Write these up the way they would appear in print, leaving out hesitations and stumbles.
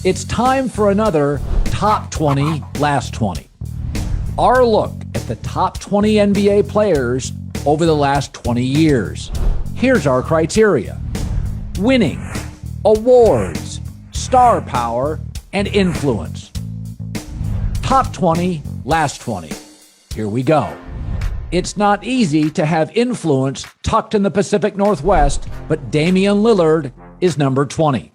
It's time for another Top 20, Last 20. Our look at the top 20 NBA players over the last 20 years. Here's our criteria: winning, awards, star power, and influence. Top 20, Last 20. Here we go. It's not easy to have influence tucked in the Pacific Northwest, but Damian Lillard is number 20.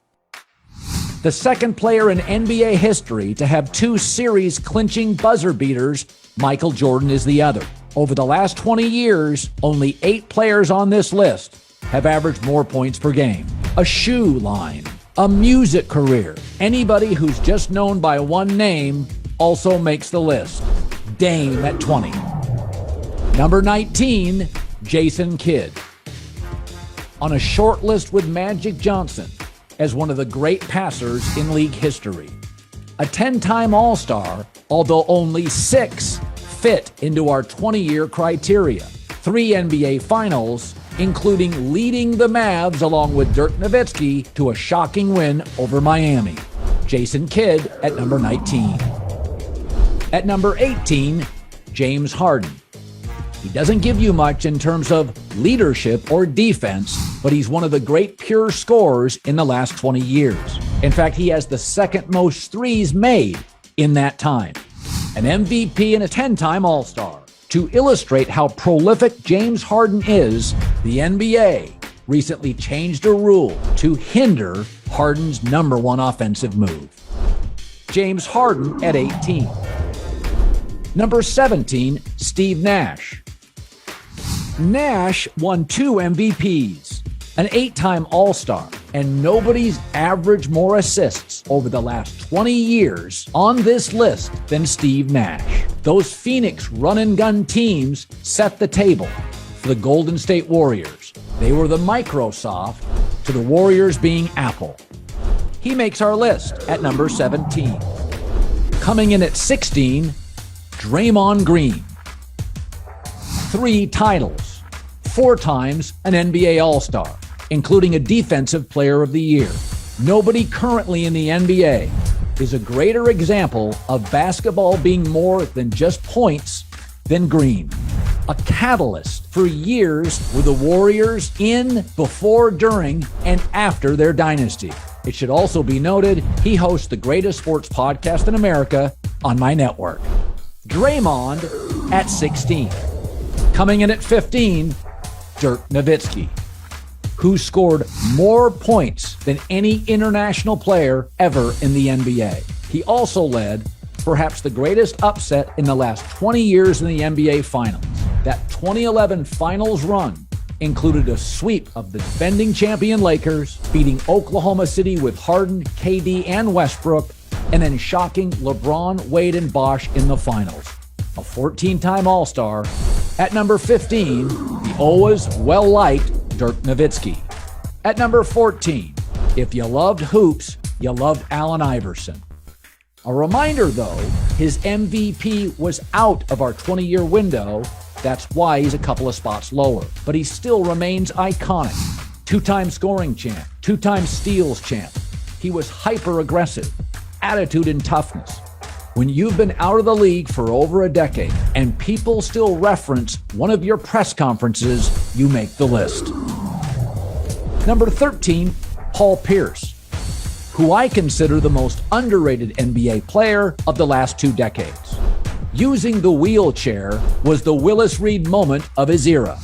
The second player in NBA history to have two series-clinching buzzer beaters, Michael Jordan is the other. Over the last 20 years, only 8 players on this list have averaged more points per game. A shoe line, a music career, anybody who's just known by one name also makes the list. Dame at 20. Number 19, Jason Kidd. On a short list with Magic Johnson as one of the great passers in league history. A 10-time All-Star, although only 6 fit into our 20-year criteria. 3 NBA Finals, including leading the Mavs along with Dirk Nowitzki to a shocking win over Miami. Jason Kidd at number 19. At number 18, James Harden. He doesn't give you much in terms of leadership or defense, but he's one of the great pure scorers in the last 20 years. In fact, he has the second most threes made in that time. An MVP and a 10-time All-Star. To illustrate how prolific James Harden is, the NBA recently changed a rule to hinder Harden's number one offensive move. James Harden at 18. Number 17, Steve Nash. Nash won 2 MVPs, an 8-time All-Star, and nobody's averaged more assists over the last 20 years on this list than Steve Nash. Those Phoenix run-and-gun teams set the table for the Golden State Warriors. They were the Microsoft to the Warriors being Apple. He makes our list at number 17. Coming in at 16, Draymond Green. 3 titles, 4 times an NBA All-Star, including a Defensive Player of the Year. Nobody currently in the NBA is a greater example of basketball being more than just points than Green. A catalyst for years with the Warriors in, before, during, and after their dynasty. It should also be noted, he hosts the greatest sports podcast in America on my network. Draymond at 16. Coming in at 15, Dirk Nowitzki, who scored more points than any international player ever in the NBA. He also led perhaps the greatest upset in the last 20 years in the NBA Finals. That 2011 Finals run included a sweep of the defending champion Lakers, beating Oklahoma City with Harden, KD, and Westbrook, and then shocking LeBron, Wade, and Bosh in the finals. A 14-time All-Star. At number 15, the always well-liked Dirk Nowitzki. At number 14, if you loved hoops, you loved Allen Iverson. A reminder, though, his MVP was out of our 20-year window. That's why he's a couple of spots lower. But he still remains iconic. 2-time scoring champ, 2-time steals champ. He was hyper-aggressive, attitude and toughness. When you've been out of the league for over a decade and people still reference one of your press conferences, you make the list. Number 13, Paul Pierce, who I consider the most underrated NBA player of the last 2 decades. Using the wheelchair was the Willis Reed moment of his era.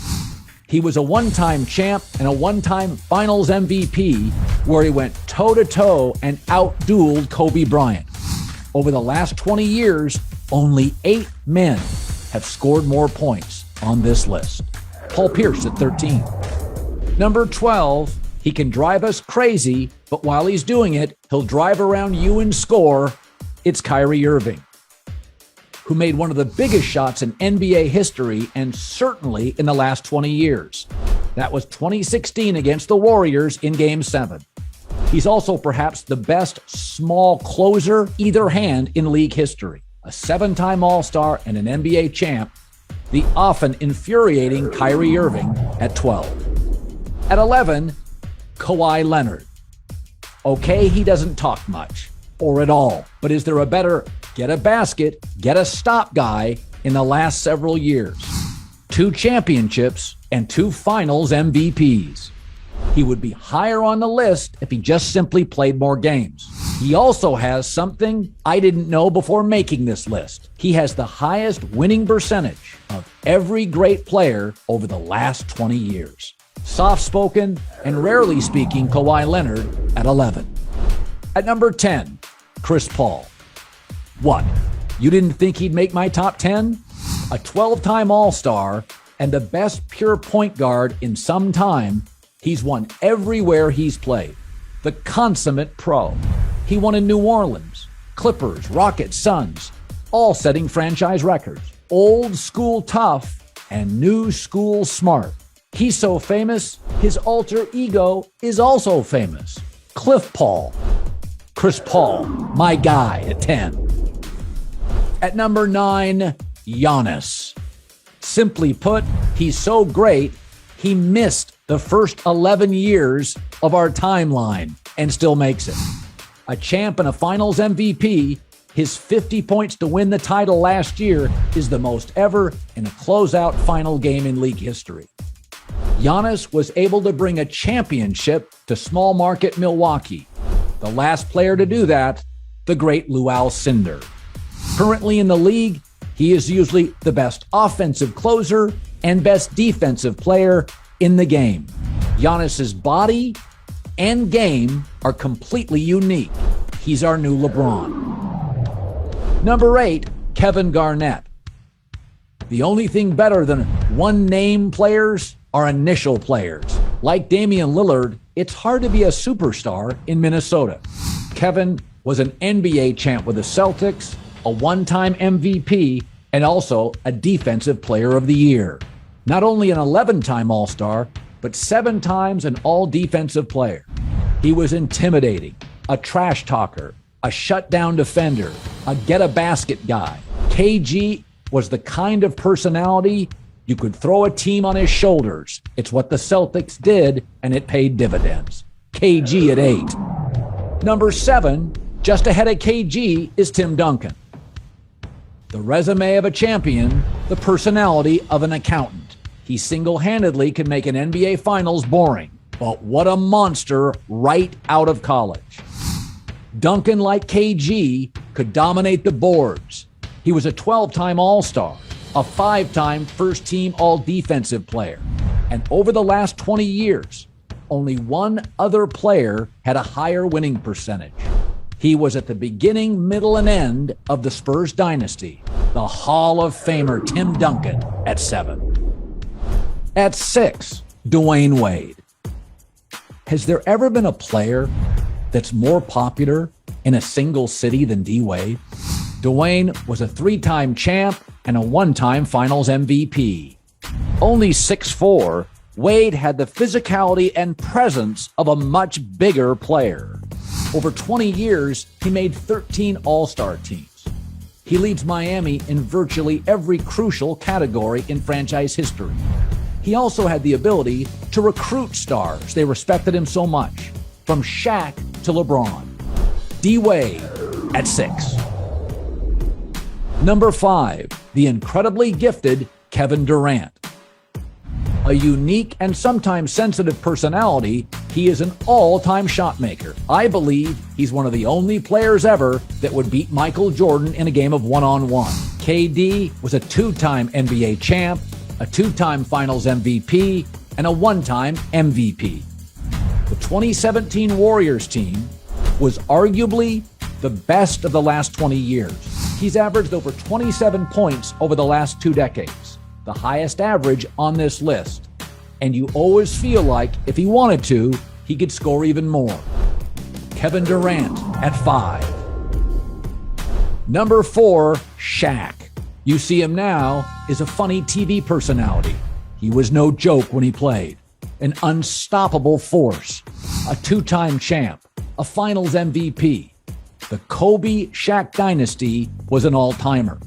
He was a 1-time champ and a 1-time Finals MVP, where he went toe-to-toe and out-dueled Kobe Bryant. Over the last 20 years, only 8 men have scored more points on this list. Paul Pierce at 13. Number 12, he can drive us crazy, but while he's doing it, he'll drive around you and score. It's Kyrie Irving, who made one of the biggest shots in NBA history and certainly in the last 20 years. That was 2016 against the Warriors in Game 7. He's also perhaps the best small closer, either hand, in league history. A 7-time All-Star and an NBA champ, the often infuriating Kyrie Irving at 12. At 11, Kawhi Leonard. Okay, he doesn't talk much, or at all. But is there a better get a basket, get a stop guy in the last several years? 2 championships and 2 finals MVPs. He would be higher on the list if he just simply played more games. He also has something I didn't know before making this list. He has the highest winning percentage of every great player over the last 20 years. Soft-spoken and rarely speaking Kawhi Leonard at 11. At number 10, Chris Paul. What? You didn't think he'd make my top 10? A 12-time All-Star and the best pure point guard in some time, he's won everywhere he's played. The consummate pro. He won in New Orleans, Clippers, Rockets, Suns, all setting franchise records. Old school tough and new school smart. He's so famous, his alter ego is also famous. Cliff Paul. Chris Paul, my guy at 10. At number 9, Giannis. Simply put, he's so great, he missed the first 11 years of our timeline and still makes it. A champ and a finals MVP, his 50 points to win the title last year is the most ever in a closeout final game in league history. Giannis was able to bring a championship to small market Milwaukee. The last player to do that, the great Lou Alcindor. Currently in the league, he is usually the best offensive closer and best defensive player in the game. Giannis's body and game are completely unique. He's our new LeBron. Number 8, Kevin Garnett. The only thing better than one-name players are initial players. Like Damian Lillard, it's hard to be a superstar in Minnesota. Kevin was an NBA champ with the Celtics, a one-time MVP, and also a Defensive Player of the Year. Not only an 11-time All-Star, but 7 times an All-Defensive Player. He was intimidating, a trash talker, a shutdown defender, a get-a-basket guy. KG was the kind of personality you could throw a team on his shoulders. It's what the Celtics did, and it paid dividends. KG at 8. Number 7, just ahead of KG, is Tim Duncan. The resume of a champion, the personality of an accountant. He single-handedly can make an NBA Finals boring. But what a monster right out of college. Duncan, like KG, could dominate the boards. He was a 12-time All-Star, a 5-time first-team All-Defensive player. And over the last 20 years, only one other player had a higher winning percentage. He was at the beginning, middle, and end of the Spurs dynasty. The Hall of Famer Tim Duncan at 7. At 6, Dwayne Wade. Has there ever been a player that's more popular in a single city than D-Wade? Dwayne was a 3-time champ and a 1-time finals MVP. Only 6'4", Wade had the physicality and presence of a much bigger player. Over 20 years, he made 13 All-Star teams. He leads Miami in virtually every crucial category in franchise history. He also had the ability to recruit stars. They respected him so much. From Shaq to LeBron. D-Wade at 6. Number 5, the incredibly gifted Kevin Durant. A unique and sometimes sensitive personality, he is an all-time shot maker. I believe he's one of the only players ever that would beat Michael Jordan in a game of one-on-one. KD was a 2-time NBA champ, a 2-time Finals MVP, and a 1-time MVP. The 2017 Warriors team was arguably the best of the last 20 years. He's averaged over 27 points over the last 2 decades, the highest average on this list. And you always feel like if he wanted to, he could score even more. Kevin Durant at 5. Number 4, Shaq. You see him now is a funny TV personality. He was no joke when he played. An unstoppable force. A 2-time champ. A finals MVP. The Kobe-Shaq dynasty was an all-timer.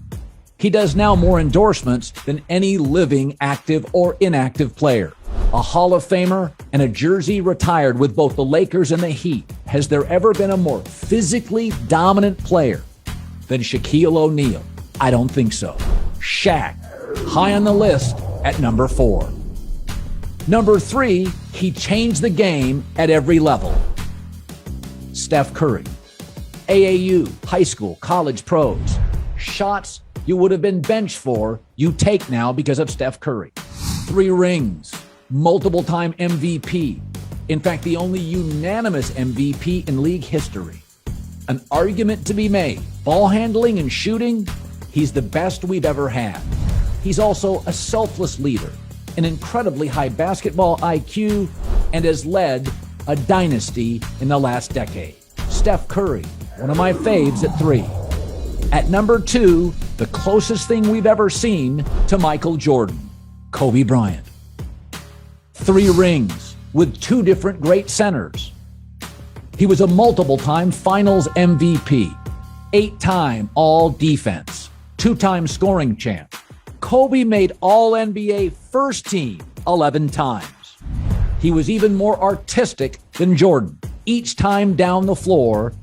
He does now more endorsements than any living active or inactive player. A Hall of Famer and a jersey retired with both the Lakers and the Heat, has there ever been a more physically dominant player than Shaquille O'Neal? I don't think so. Shaq, high on the list at number 4. Number 3, he changed the game at every level. Steph Curry. AAU, high school, college, pros. Shots you would have been benched for, you take now because of Steph Curry. 3 rings, multiple-time MVP. In fact, the only unanimous MVP in league history. An argument to be made. Ball handling and shooting, he's the best we've ever had. He's also a selfless leader, an incredibly high basketball IQ, and has led a dynasty in the last decade. Steph Curry, one of my faves at 3. At number 2, the closest thing we've ever seen to Michael Jordan, Kobe Bryant. 3 rings with 2 different great centers. He was a multiple-time finals MVP, 8-time all-defense, 2-time scoring champ. Kobe made all-NBA first team 11 times. He was even more artistic than Jordan. Each time down the floor,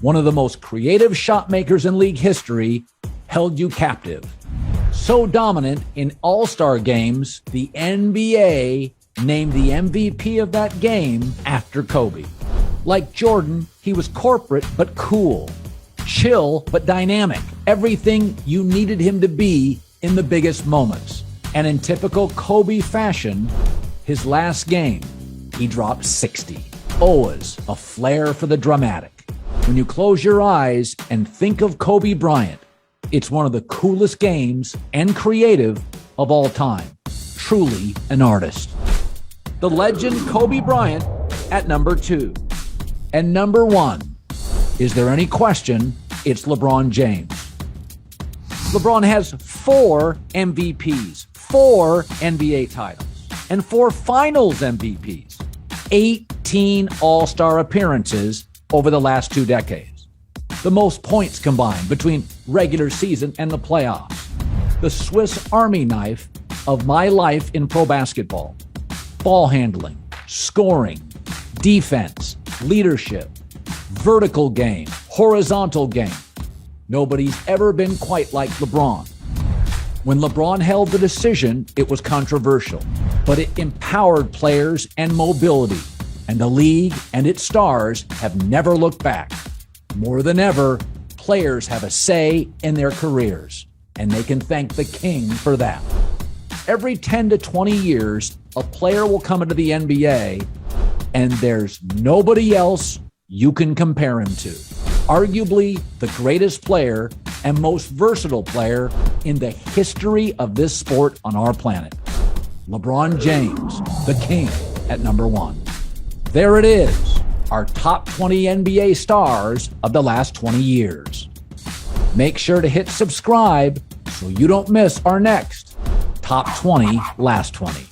one of the most creative shot makers in league history held you captive. So dominant in all-star games, the NBA named the MVP of that game after Kobe. Like Jordan, he was corporate but cool, chill but dynamic, everything you needed him to be in the biggest moments. And in typical Kobe fashion, his last game, he dropped 60. Always a flair for the dramatic. When you close your eyes and think of Kobe Bryant, it's one of the coolest games and creative of all time. Truly an artist. The legend Kobe Bryant at number 2. And number 1, is there any question? It's LeBron James. LeBron has 4 MVPs, 4 NBA titles, and 4 finals MVPs, 18 All-Star appearances over the last 2 decades. The most points combined between regular season and the playoffs. The Swiss Army knife of my life in pro basketball. Ball handling, scoring, defense, leadership, vertical game, horizontal game. Nobody's ever been quite like LeBron. When LeBron held the decision, it was controversial, but it empowered players and mobility, and the league and its stars have never looked back. More than ever, players have a say in their careers, and they can thank the king for that. Every 10 to 20 years, a player will come into the NBA, and there's nobody else you can compare him to. Arguably the greatest player and most versatile player in the history of this sport on our planet. LeBron James, the king, at number 1. There it is, our top 20 NBA stars of the last 20 years. Make sure to hit subscribe so you don't miss our next Top 20 Last 20.